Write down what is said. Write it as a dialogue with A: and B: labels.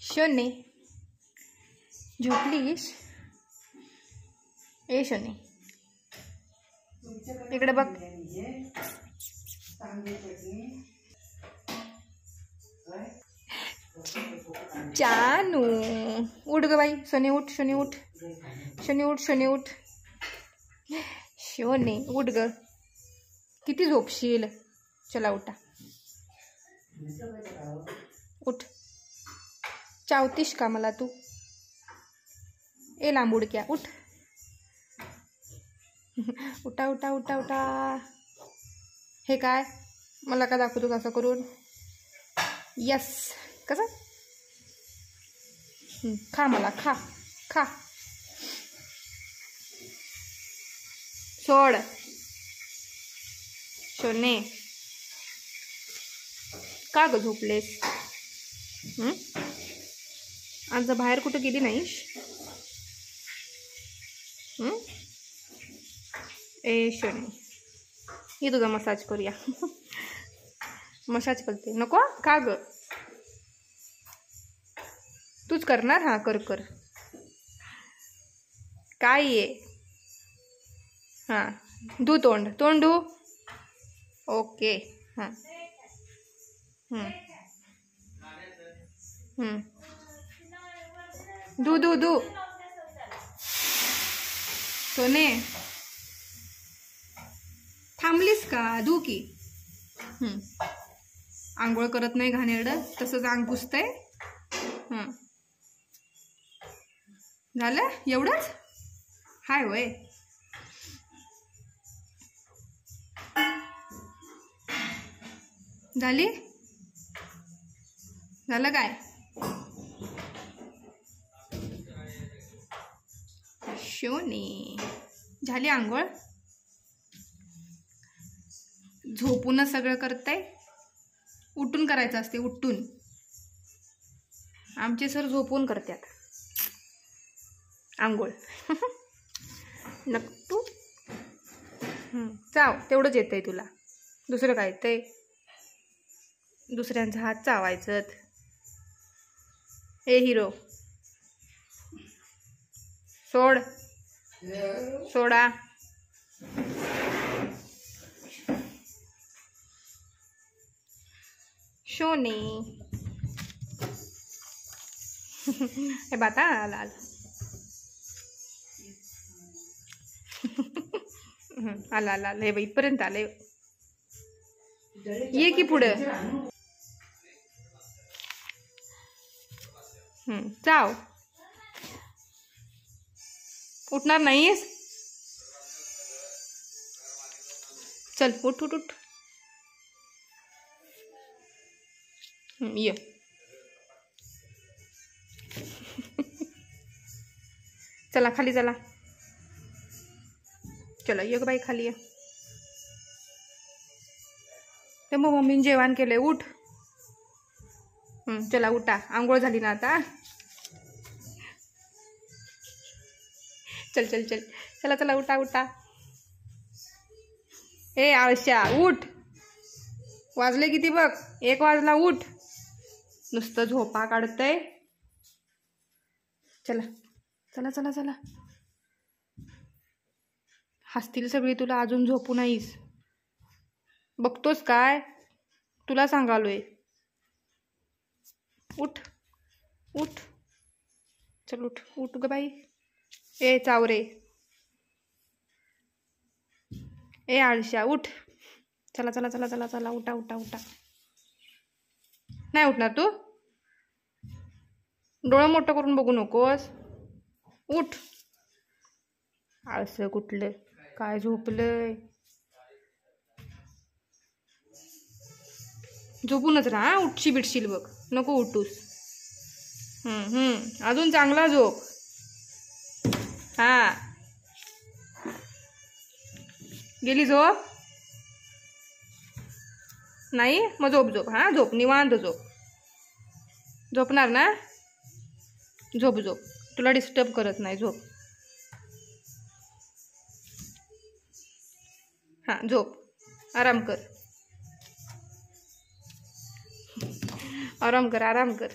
A: शोने झोपलीस? ए शोने इकडे बघ. जानू उठ ग बाई. शोने उठ, शोने उठ, शोने उठ, शोने उठ, शोने उठ ग. किती झोपशील? चला उठा, उठ. चावतीस का मला तू? ए लांबुडक्या उठ. उठा उठा उठा उठा. हे काय मला का दाखवतो असं करून? यस. कसं खा मला, खा खा. सोड शोने. का ग झोपलेस? आज बाहेर कुठं गेली नाहीस? ए शोने ये तुझा मसाज करूया. मसाज करते. नको का ग? तूच करणार? हा कर कर. काय ये? हां धू तोंड, तोंड धू. ओके. हां धू धू धू. सोने थांबलीस का? धू की. आंघोळ करत नाही घाणेरडं, तसंच अंग पुसतंय. झालं एवढंच? हाय होय. झाली? झालं काय? शोने झाली आंघोळ? झोपूनच सगळं करताय? उठून करायचं असते, उठून. आमचे सर झोपून करतात आंघोळ. नक्तू चाव, तेवढंच येतंय तुला. दुसरं काय येतंय? दुसऱ्यांचा हात चावायचं. ए हिरो सोड, सोडा. शोने हे बाता आला आला आला आला. हे बाई इथपर्यंत आले. ये की पुढं. चाव. उठणार नाहीस? चल उठ उठ उठ. ये. चला खाली चला. चला ये बाई खाली ये. ते मग मम्मीने जेवण केलंय. उठ. चला उठा. आंघोळ झाली ना आता? चल चल चल. चला चला उठा उठा. ए आळश्या उठ. वाजले किती बघ? 1 वाजला. उठ. नुसतं झोपा काढतंय. चला चला चला चला. हसतील सगळी तुला. अजून झोपू नाहीस? बघतोस काय? तुला सांगालोय. उठ उठ. चल उठ उठ ग बाई. ए चावरे. ए आळश्या उठ. चला चला चला चला चला. उठा उठा उठा. नाही उठणार तू? डोळं मोठं करून बघू नकोस. उठ. आळसं कुठलं काय झोपलंय. झोपूनच राहा. उठशी बिटशील बघ. नको उठूस. अजून चांगला झोप. हा गेली झोप? नाही मग झोप झोप. हा झोप निवांत झोप. झोपणार ना? झोप झोप. तुला डिस्टर्ब करत नाही. झोप. हा झोप. आराम कर. आराम कर आराम कर.